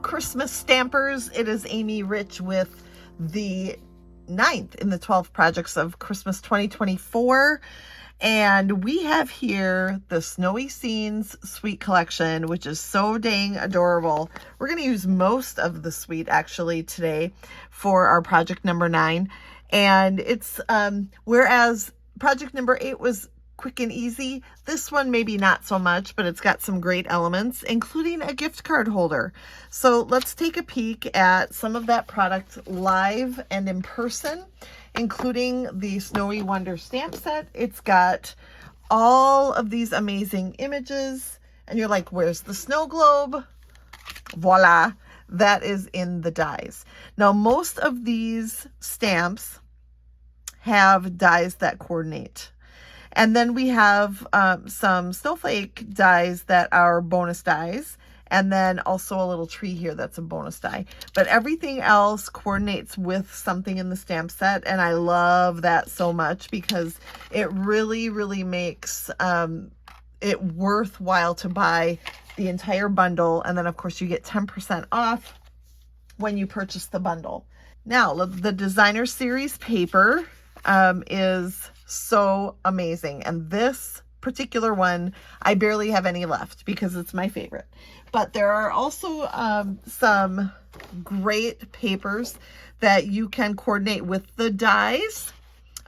Christmas stampers. It is Amy Rich with the 9th in the 12 projects of Christmas 2024. And we have here the Snowy Scenes Suite Collection, which is so dang adorable. We're going to use most of the suite actually today for our project number 9. And it's, whereas project number 8 was quick and easy, this one maybe not so much, but it's got some great elements, including a gift card holder. So let's take a peek at some of that product live and in person, including the Snowy Wonder stamp set. It's got all of these amazing images, and you're like, where's the snow globe? Voila, that is in the dies. Now, most of these stamps have dies that coordinate. And then we have some snowflake dies that are bonus dies. And then also a little tree here that's a bonus die. But everything else coordinates with something in the stamp set. And I love that so much because it really, really makes it worthwhile to buy the entire bundle. And then, of course, you get 10% off when you purchase the bundle. Now, the designer series paper is so amazing. And this particular one, I barely have any left because it's my favorite. But there are also some great papers that you can coordinate with the dies.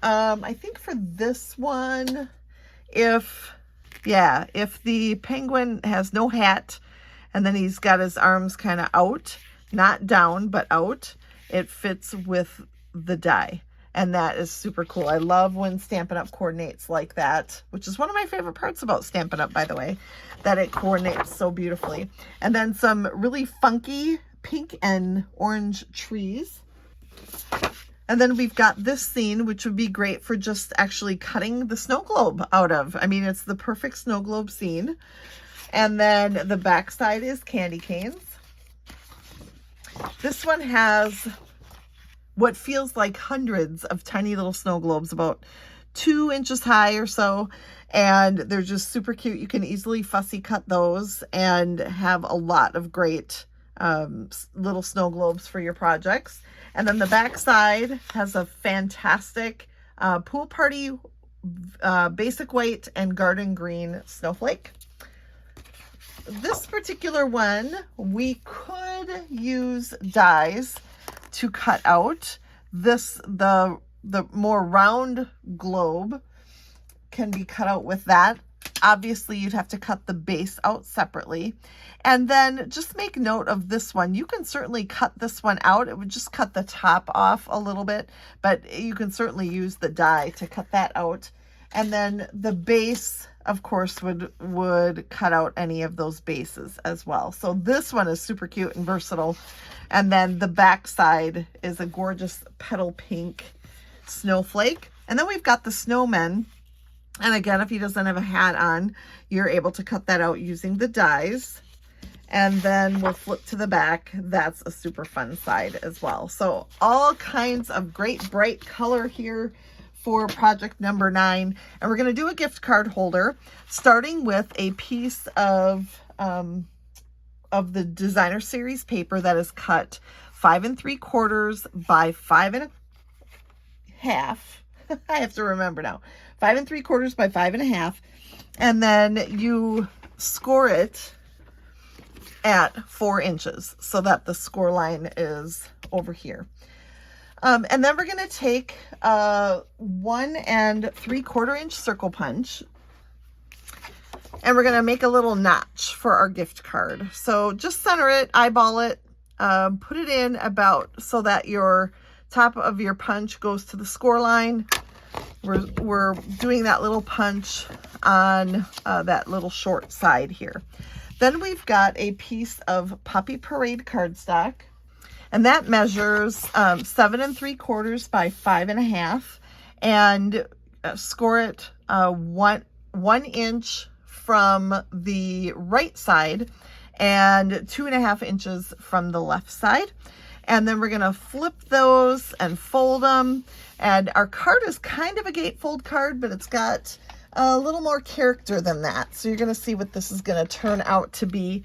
I think for this one, if the penguin has no hat and then he's got his arms kind of out, not down, but out, it fits with the die. And that is super cool. I love when Stampin' Up! Coordinates like that, which is one of my favorite parts about Stampin' Up!, by the way, that it coordinates so beautifully. And then some really funky pink and orange trees. And then we've got this scene, which would be great for just actually cutting the snow globe out of. I mean, it's the perfect snow globe scene. And then the back side is candy canes. This one has what feels like hundreds of tiny little snow globes, about 2 inches high or so. And they're just super cute. You can easily fussy cut those and have a lot of great little snow globes for your projects. And then the back side has a fantastic pool party basic white and garden green snowflake. This particular one, we could use dies to cut out. The more round globe can be cut out with that. Obviously, you'd have to cut the base out separately. And then just make note of this one. You can certainly cut this one out. It would just cut the top off a little bit, but you can certainly use the die to cut that out. And then the base, of course, would cut out any of those bases as well. So this one is super cute and versatile. And then the back side is a gorgeous petal pink snowflake. And then we've got the snowman. And again, if he doesn't have a hat on, you're able to cut that out using the dies. And then we'll flip to the back. That's a super fun side as well. So all kinds of great bright color here for project number 9. And we're going to do a gift card holder, starting with a piece of the designer series paper that is cut 5 3/4 by 5 1/2. I have to remember now. 5 3/4 by 5 1/2. And then you score it at 4 inches so that the score line is over here. And then we're going to take 1 3/4 inch circle punch, and we're going to make a little notch for our gift card. So just center it, eyeball it, put it in about so that your top of your punch goes to the score line. We're doing that little punch on that little short side here. Then we've got a piece of Puppy Parade cardstock, and that measures 7 3/4 by 5 1/2, and score it 1 inch from the right side and 2.5 inches from the left side. And then we're going to flip those and fold them. And our card is kind of a gatefold card, but it's got a little more character than that. So you're going to see what this is going to turn out to be.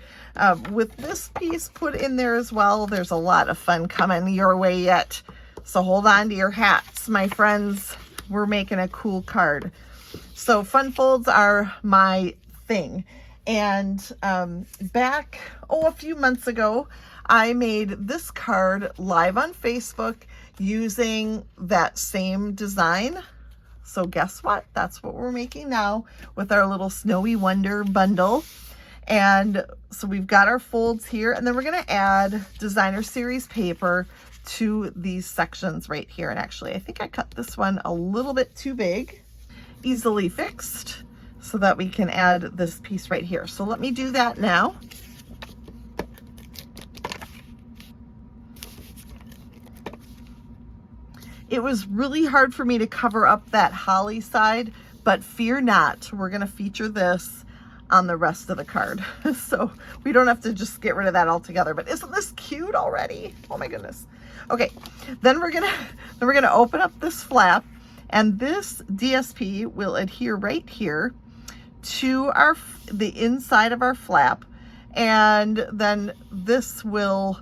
With this piece put in there as well, there's a lot of fun coming your way yet. So hold on to your hats, my friends. We're making a cool card. So fun folds are my thing. And back, a few months ago, I made this card live on Facebook using that same design. So guess what? That's what we're making now with our little Snowy Wonder bundle. And so we've got our folds here, and then we're going to add designer series paper to these sections right here. And actually, I think I cut this one a little bit too big. Easily fixed so that we can add this piece right here. So let me do that now. It was really hard for me to cover up that holly side, but fear not, we're going to feature this on the rest of the card. So we don't have to just get rid of that altogether. But isn't this cute already? Oh my goodness. Okay, then we're gonna open up this flap, and this DSP will adhere right here to the inside of our flap, and then this will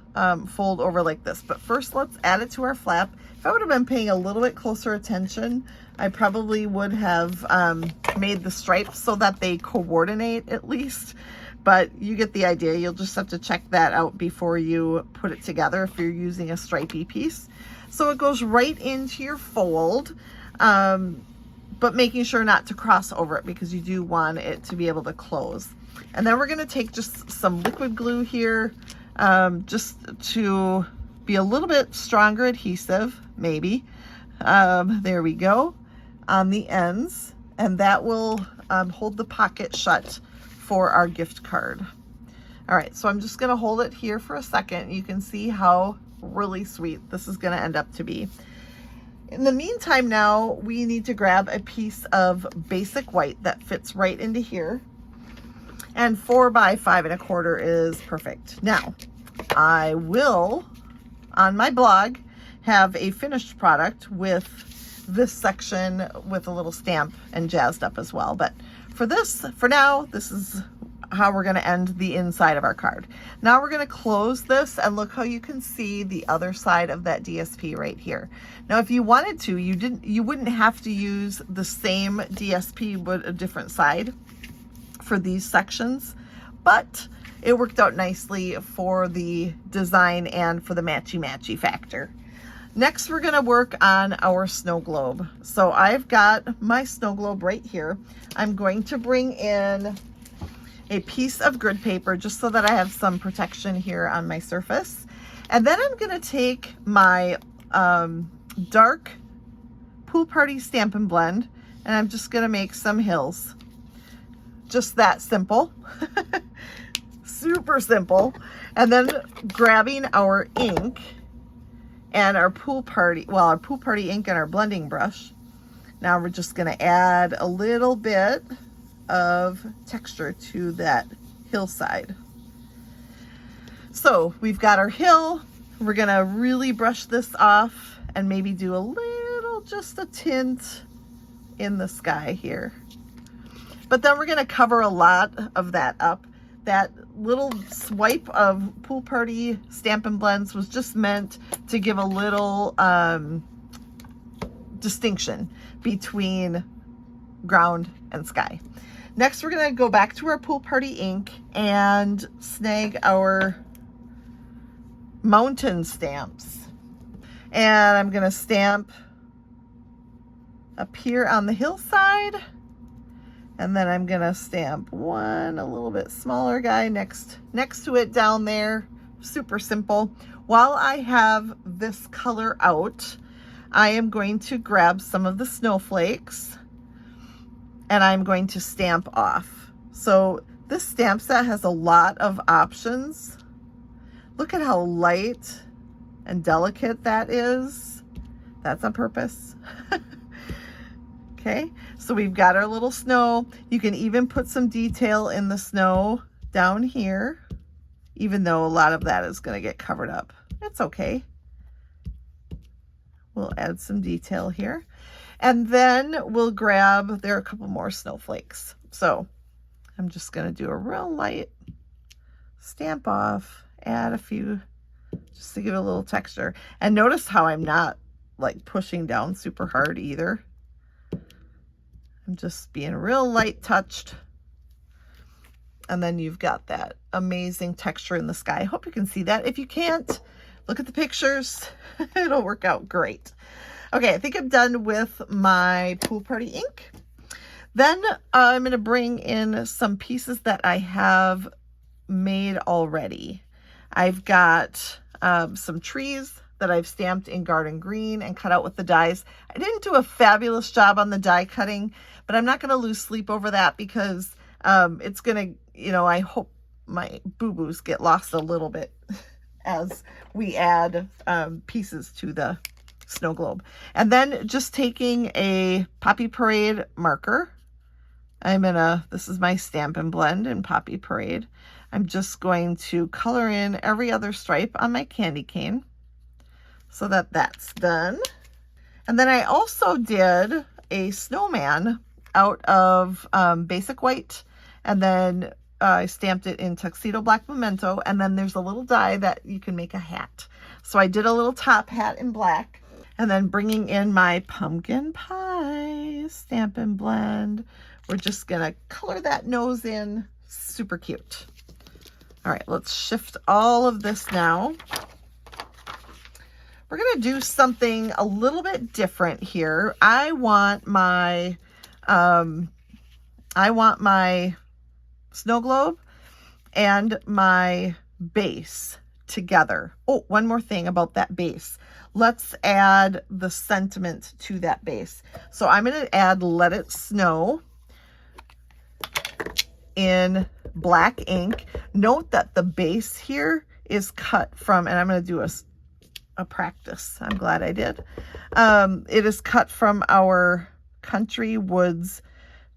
fold over like this. But first, let's add it to our flap. If I would have been paying a little bit closer attention, I probably would have made the stripes so that they coordinate at least. But you get the idea. You'll just have to check that out before you put it together if you're using a stripey piece. So it goes right into your fold, but making sure not to cross over it because you do want it to be able to close. And then we're going to take just some liquid glue here, just to be a little bit stronger adhesive, maybe. There we go, on the ends, and that will hold the pocket shut for our gift card. All right, so I'm just going to hold it here for a second. You can see how really sweet this is going to end up to be. In the meantime, now we need to grab a piece of basic white that fits right into here, and 4 by 5 1/4 is perfect. Now I will, on my blog, have a finished product with this section with a little stamp and jazzed up as well. But for now, this is how we're going to end the inside of our card. Now we're going to close this, and look how you can see the other side of that DSP right here. Now, if you wanted to, you wouldn't have to use the same DSP but a different side for these sections, but it worked out nicely for the design and for the matchy-matchy factor. Next, we're going to work on our snow globe. So I've got my snow globe right here. I'm going to bring in a piece of grid paper just so that I have some protection here on my surface. And then I'm going to take my dark Pool Party Stampin' Blend, and I'm just going to make some hills. Just that simple. Super simple. And then grabbing our ink and our Pool Party ink and our blending brush. Now we're just going to add a little bit of texture to that hillside. So we've got our hill. We're going to really brush this off and maybe do a little, just a tint in the sky here. But then we're going to cover a lot of that up. That little swipe of Pool Party Stampin' Blends was just meant to give a little distinction between ground and sky. Next, we're going to go back to our Pool Party ink and snag our mountain stamps. And I'm going to stamp up here on the hillside. And then I'm going to stamp one, a little bit smaller guy next to it down there. Super simple. While I have this color out, I am going to grab some of the snowflakes and I'm going to stamp off. So this stamp set has a lot of options. Look at how light and delicate that is. That's on purpose. Okay, so we've got our little snow. You can even put some detail in the snow down here, even though a lot of that is going to get covered up. It's okay. We'll add some detail here. And then we'll grab, there are a couple more snowflakes. So I'm just going to do a real light stamp off, add a few just to give it a little texture. And notice how I'm not like pushing down super hard either. I'm just being real light touched. And then you've got that amazing texture in the sky. I hope you can see that. If you can't, look at the pictures. It'll work out great. Okay, I think I'm done with my pool party ink. Then I'm going to bring in some pieces that I have made already. I've got some trees that I've stamped in garden green and cut out with the dies. I didn't do a fabulous job on the die cutting, but I'm not going to lose sleep over that because it's going to, you know, I hope my boo-boos get lost a little bit as we add pieces to the snow globe. And then just taking a Poppy Parade marker. This is my Stampin' Blend in Poppy Parade. I'm just going to color in every other stripe on my candy cane so that that's done. And then I also did a snowman out of basic white, and then I stamped it in Tuxedo Black Memento, and then there's a little die that you can make a hat. So I did a little top hat in black. And then bringing in my Pumpkin Pie Stampin' Blend. We're just going to color that nose in. Super cute. All right, let's shift all of this now. We're going to do something a little bit different here. I want my snow globe and my base together. Oh, one more thing about that base. Let's add the sentiment to that base. So I'm going to add Let It Snow in black ink. Note that the base here is cut from, and I'm going to do a practice. I'm glad I did. It is cut from our Country Woods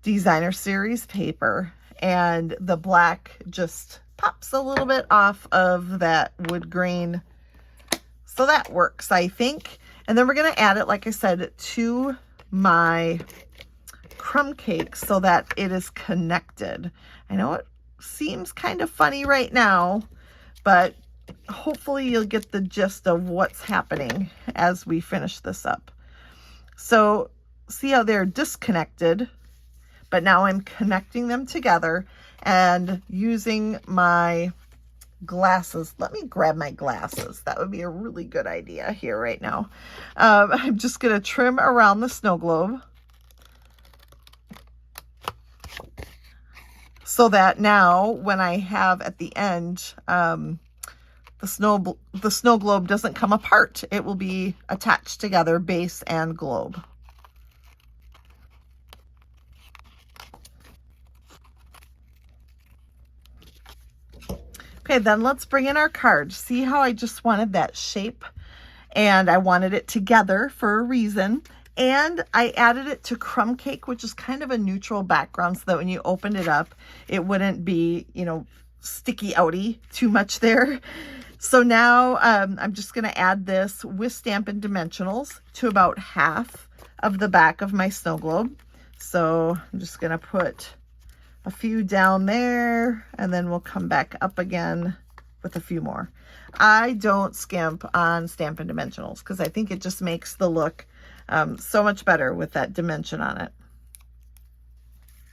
Designer Series paper, and the black just pops a little bit off of that wood grain. So that works, I think. And then we're going to add it, like I said, to my crumb cake so that it is connected. I know it seems kind of funny right now, but hopefully you'll get the gist of what's happening as we finish this up. So see how they're disconnected, but now I'm connecting them together and using my glasses. Let me grab my glasses. That would be a really good idea here right now. I'm just going to trim around the snow globe so that now when I have at the end, the snow globe doesn't come apart. It will be attached together, base and globe. Okay, then let's bring in our card. See how I just wanted that shape, and I wanted it together for a reason. And I added it to crumb cake, which is kind of a neutral background so that when you opened it up, it wouldn't be, you know, sticky outy too much there. So now I'm just going to add this with Stampin' Dimensionals to about half of the back of my snow globe. So I'm just going to put a few down there, and then we'll come back up again with a few more. I don't skimp on Stampin' Dimensionals because I think it just makes the look so much better with that dimension on it.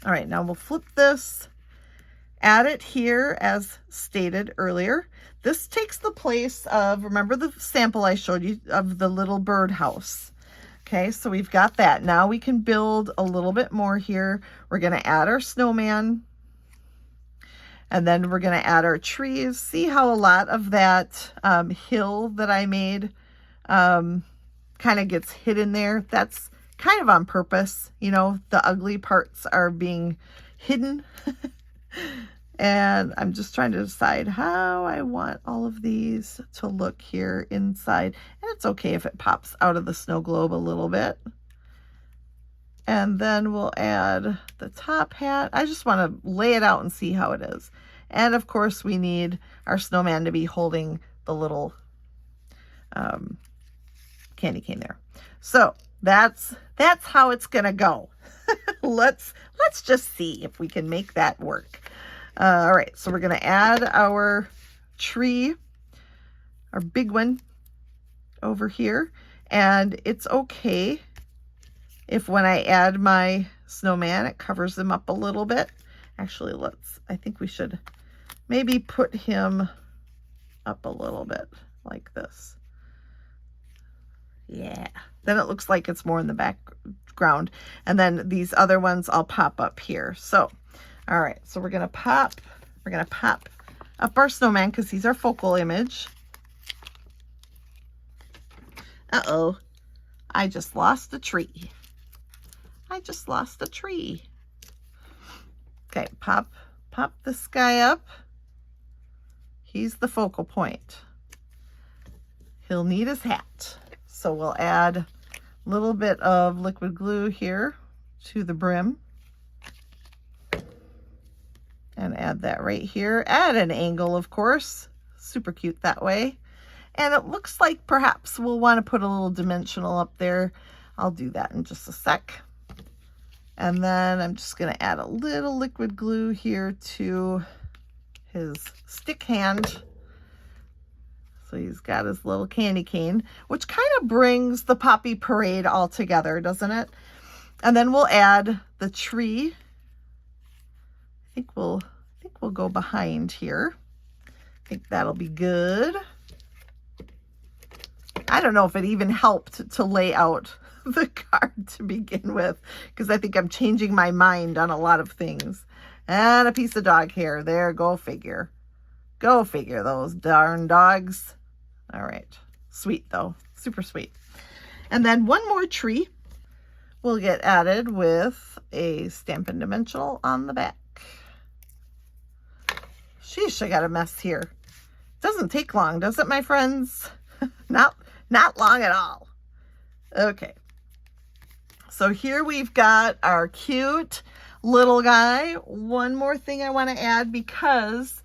All right, now we'll flip this, add it here as stated earlier. This takes the place of, remember the sample I showed you of the little birdhouse. Okay, so we've got that. Now we can build a little bit more here. We're going to add our snowman, and then we're going to add our trees. See how a lot of that hill that I made kind of gets hidden there? That's kind of on purpose. You know, the ugly parts are being hidden. And I'm just trying to decide how I want all of these to look here inside. And it's okay if it pops out of the snow globe a little bit. And then we'll add the top hat. I just want to lay it out and see how it is. And of course we need our snowman to be holding the little candy cane there. So that's That's how it's gonna go. Let's just see if we can make that work. All right, so we're gonna add our tree, our big one over here. And it's okay if when I add my snowman, it covers him up a little bit. Actually, I think we should maybe put him up a little bit like this. Yeah, then it looks like it's more in the background. And then these other ones I'll pop up here. So, all right, so we're gonna pop up our snowman because he's our focal image. Uh-oh, I just lost a tree. I just lost a tree. Okay, pop this guy up. He's the focal point. He'll need his hat. So we'll add a little bit of liquid glue here to the brim. And add that right here at an angle, of course. Super cute that way. And it looks like perhaps we'll want to put a little dimensional up there. I'll do that in just a sec. And then I'm just going to add a little liquid glue here to his stick hand. So he's got his little candy cane, which kind of brings the Poppy Parade all together, doesn't it? And then we'll add the tree. I think we'll go behind here. I think that'll be good. I don't know if it even helped to lay out the card to begin with, because I think I'm changing my mind on a lot of things. And a piece of dog hair there, go figure. Go figure, those darn dogs. All right, sweet though, super sweet. And then one more tree will get added with a Stampin' Dimensional on the back. Sheesh, I got a mess here. Doesn't take long, does it, my friends? Not long at all. Okay. So here we've got our cute little guy. One more thing I want to add because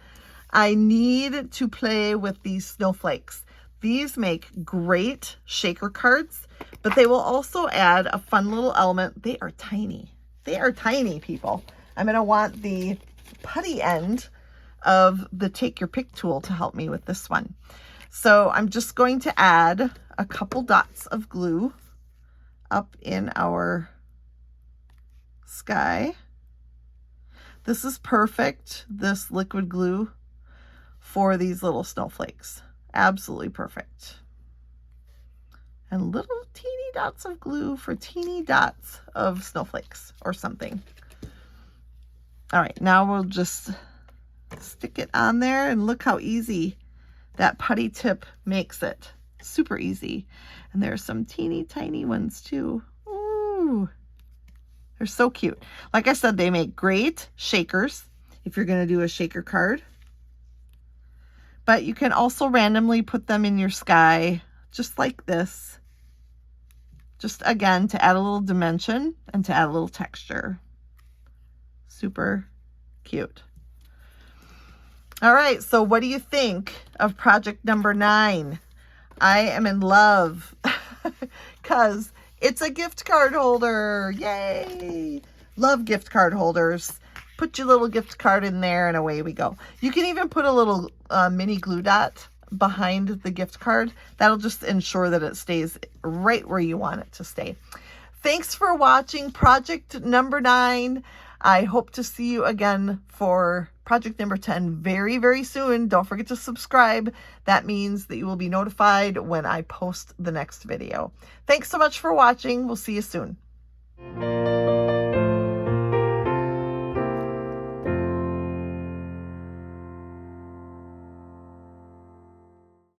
I need to play with these snowflakes. These make great shaker cards, but they will also add a fun little element. They are tiny. They are tiny, people. I'm going to want the putty end of the Take Your Pick tool to help me with this one. So I'm just going to add a couple dots of glue up in our sky. This is perfect, this liquid glue, for these little snowflakes. Absolutely perfect. And little teeny dots of glue for teeny dots of snowflakes or something. All right, now we'll just stick it on there and look how easy that putty tip makes it. Super easy. And there's some teeny tiny ones too. Ooh, they're so cute. Like I said, they make great shakers if you're going to do a shaker card. But you can also randomly put them in your sky just like this. Just again, to add a little dimension and to add a little texture. Super cute. All right, so what do you think of project number 9? I am in love because it's a gift card holder. Yay! Love gift card holders. Put your little gift card in there and away we go. You can even put a little mini glue dot behind the gift card. That'll just ensure that it stays right where you want it to stay. Thanks for watching project number 9. I hope to see you again for project number 10 very, very soon. Don't forget to subscribe. That means that you will be notified when I post the next video. Thanks so much for watching. We'll see you soon.